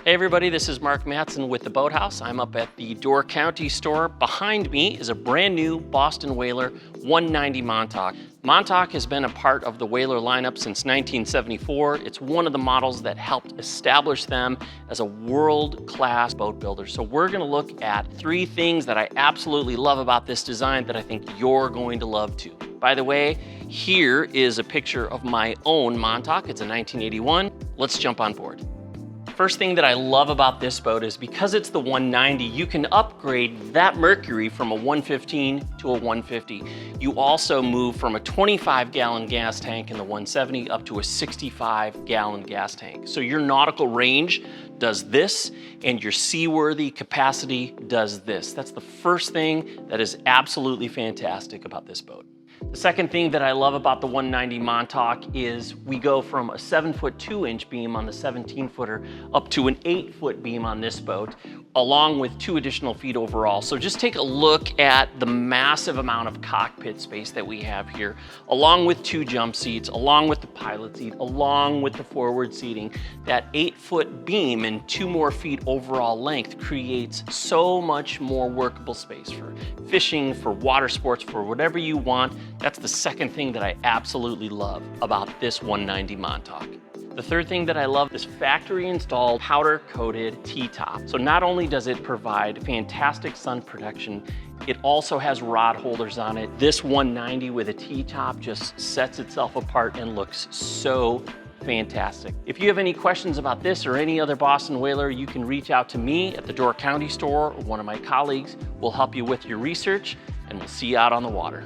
Hey everybody, this is Mark Matson with the Boathouse. I'm up at the Door County store. Behind me is a brand new Boston Whaler 190 Montauk. Montauk has been a part of the Whaler lineup since 1974. It's one of the models that helped establish them as a world-class boat builder. So we're gonna look at 3 things that I absolutely love about this design that I think you're going to love too. By the way, here is a picture of my own Montauk. It's a 1981. Let's jump on board. First thing that I love about this boat is because it's the 190, you can upgrade that Mercury from a 115 to a 150. You also move from a 25-gallon gas tank in the 170 up to a 65-gallon gas tank. So your nautical range does this, and your seaworthy capacity does this. That's the first thing that is absolutely fantastic about this boat. The second thing that I love about the 190 Montauk is we go from a 7-foot 2-inch beam on the 17-footer up to an 8-foot beam on this boat, along with 2 additional feet overall. So just take a look at the massive amount of cockpit space that we have here, along with 2 jump seats, along with the pilot seat, along with the forward seating. That 8-foot beam and 2 more feet overall length creates so much more workable space for fishing, for water sports, for whatever you want. That's the second thing that I absolutely love about this 190 Montauk. The third thing that I love is factory installed powder coated T-top. So not only does it provide fantastic sun protection, it also has rod holders on it. This 190 with a T-top just sets itself apart and looks so fantastic. If you have any questions about this or any other Boston Whaler, you can reach out to me at the Door County store, or one of my colleagues will help you with your research, and we'll see you out on the water.